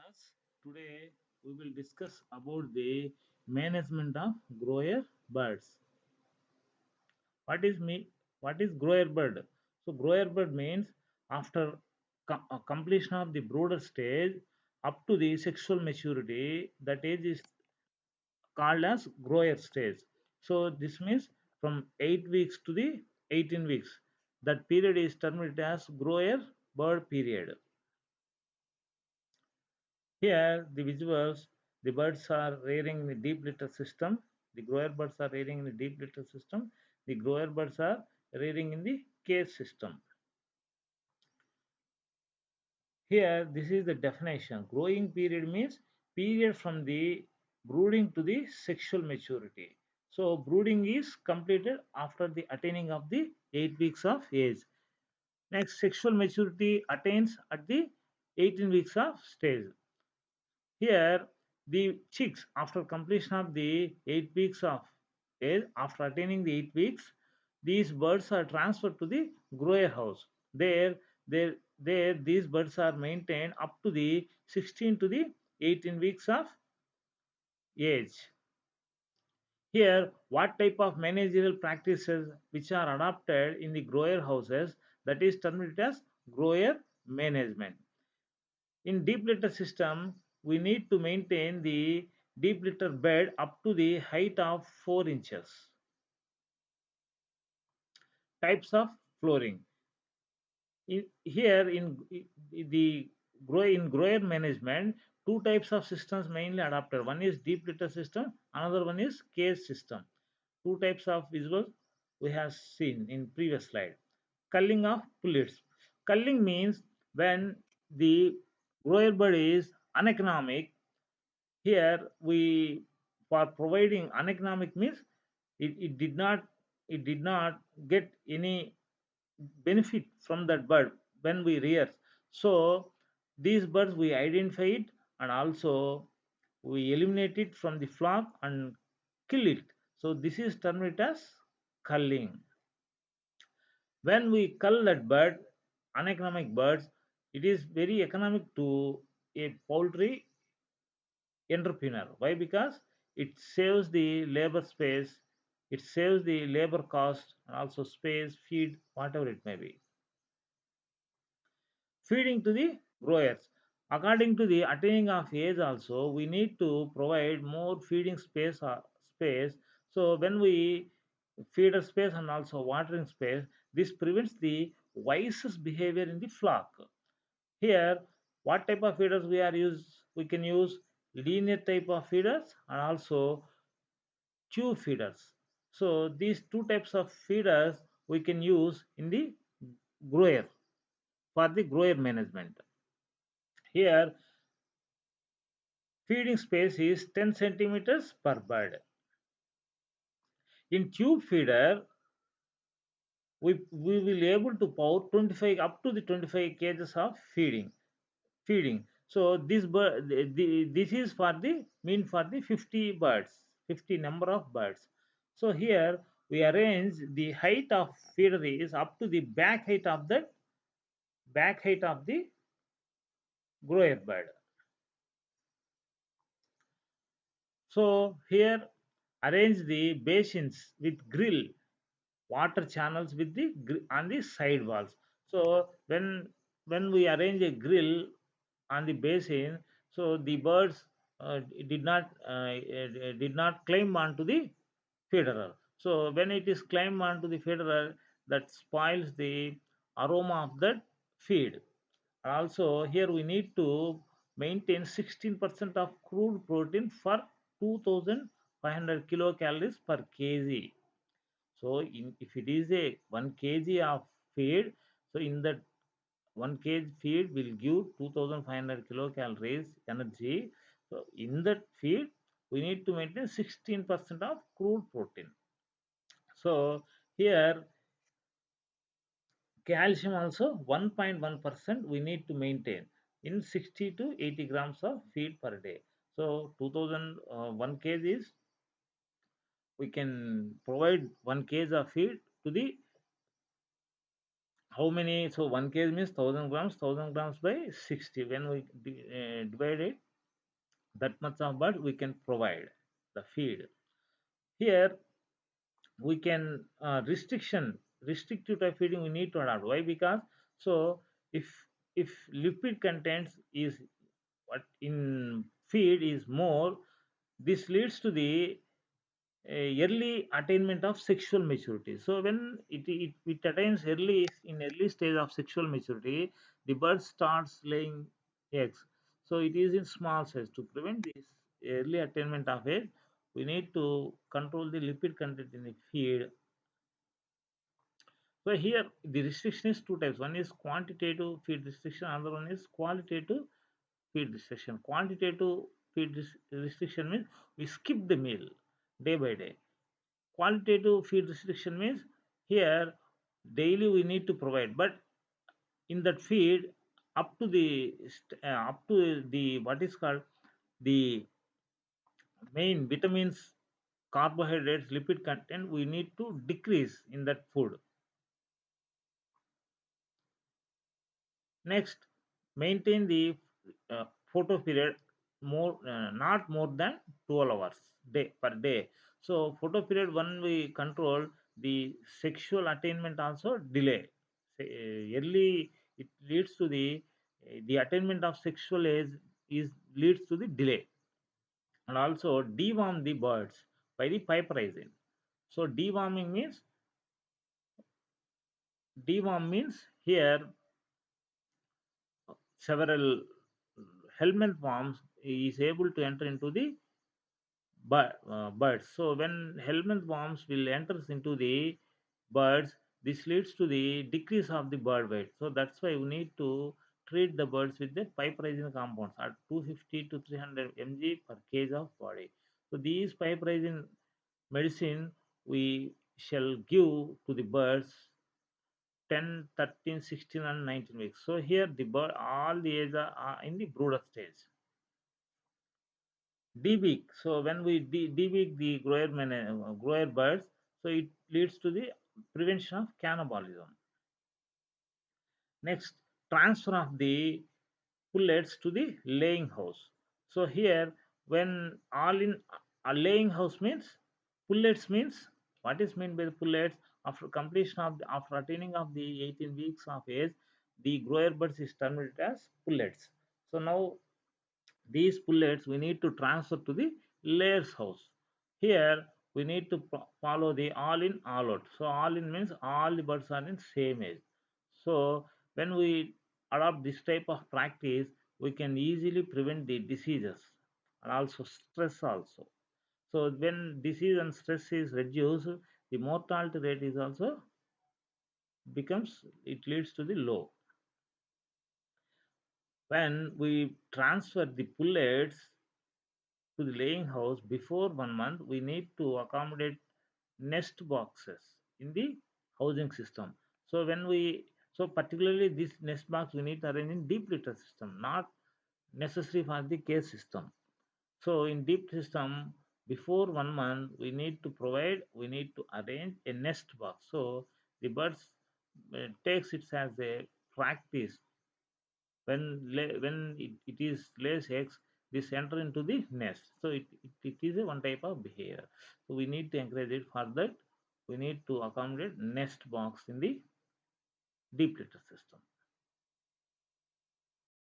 Us. Today we will discuss about the management of grower birds. What is me? What is grower bird? So grower bird means after completion of the brooder stage up to the sexual maturity. That age is called as grower stage. So this means from 8 weeks to the 18 weeks. That period is termed as grower bird period. Here, the visuals, the birds are rearing in the deep litter system. The grower birds are rearing in the deep litter system. The grower birds are rearing in the cage system. Here, this is the definition. Growing period means period from the brooding to the sexual maturity. So, brooding is completed after the attaining of the 8 weeks of age. Next, sexual maturity attains at the 18 weeks of stage. Here, the chicks, after completion of the 8 weeks of age, after attaining the 8 weeks, these birds are transferred to the grower house. There, these birds are maintained up to the 16 to the 18 weeks of age. Here, what type of managerial practices which are adopted in the grower houses that is termed as grower management. In deep litter system, we need to maintain the deep litter bed up to the height of 4 inches. Types of flooring. Here the grower management, two types of systems mainly adopted. One is deep litter system, another one is cage system. Two types of visuals we have seen in previous slide. Culling of pullets. Culling means when the grower bird is uneconomic. Here we, for providing uneconomic means it did not get any benefit from that bird when we rear. So these birds we identify it, and also we eliminate it from the flock and kill it. So this is termed as culling. When we cull that bird, uneconomic birds, it is very economic to a poultry entrepreneur. Why? Because it saves the labor space, it saves the labor cost, and also space, feed, whatever it may be. Feeding to the growers. According to the attaining of age, also we need to provide more feeding space. So when we feeder space and also watering space, this prevents the vicious behavior in the flock. Here, what type of feeders we are use? We can use linear type of feeders and also tube feeders. So these two types of feeders we can use in the grower for the grower management. Here, feeding space is 10 centimeters per bird. In tube feeder, we will able to pour 25 up to the 25 kgs of feeding. So this is for the mean for the 50 birds, 50 number of birds. So here we arrange the height of feeder is up to the back height of the grower bird. So here arrange the basins with grill water channels with the on the side walls. So when we arrange a grill on the basin, so the birds did not climb onto the feederer. So when it is climb onto the feederer, that spoils the aroma of that feed. Also, here we need to maintain 16% of crude protein for 2,500 kilocalories per kg. So, if it is a 1 kg of feed, so in that 1 kg feed will give 2,500 kilocalories energy. So, in that feed, we need to maintain 16% of crude protein. So, here calcium also 1.1% we need to maintain in 60 to 80 grams of feed per day. So 2001 kg is we can provide 1 kg of feed to the how many? So 1 kg means 1,000 grams. 1,000 grams by 60. When we divide it, that much of bird we can provide the feed. Here we can restrictive type feeding we need to adopt. Why? Because so if lipid contents is what in feed is more, this leads to the early attainment of sexual maturity. So when it attains early stage of sexual maturity, the bird starts laying eggs. So it is in small size. To prevent this early attainment of it, we need to control the lipid content in the feed. So here the restriction is two types. One is quantitative feed restriction, another one is qualitative feed restriction. Quantitative restriction means we skip the meal day by day. Qualitative feed restriction means here daily we need to provide, but in that feed up to the what is called the main vitamins, carbohydrates, lipid content we need to decrease in that food. Next, maintain the photo period not more than 12 hours per day. So photo period when we control the sexual attainment also delay. Early it leads to the attainment of sexual age is leads to the delay, and also deworm the birds by the piperazine. So deworm means here several helminth worms is able to enter into the birds. So when helminth worms will enters into the birds, this leads to the decrease of the bird weight. So that's why we need to treat the birds with the piperazine compounds at 250 to 300 mg per kg of body. So these piperazine medicine we shall give to the birds 10, 13, 16, and 19 weeks. So here the bird all the age are in the brooder stage. Debeak. So when we debeak the grower birds, so it leads to the prevention of cannibalism. Next, transfer of the pullets to the laying house. So here, when all in a laying house means pullets means what is meant by the pullets? After completion of after attaining of the 18 weeks of age, the grower birds is terminated as pullets. So now these pullets we need to transfer to the layers house. Here we need to follow the all in all out. So all in means all the birds are in same age. So when we adopt this type of practice, we can easily prevent the diseases and also stress also. So when disease and stress is reduced, the mortality rate is also becomes it leads to the low. When we transfer the pullets to the laying house before 1 month, we need to accommodate nest boxes in the housing system. So when we so particularly this nest box we need to arrange in deep litter system, not necessary for the case system. So in deep system before 1 month we need to arrange a nest box. So the birds takes it as a practice when it is lays eggs, this enter into the nest. So it is a one type of behavior. So we need to encourage it. For that we need to accommodate nest box in the deep litter system.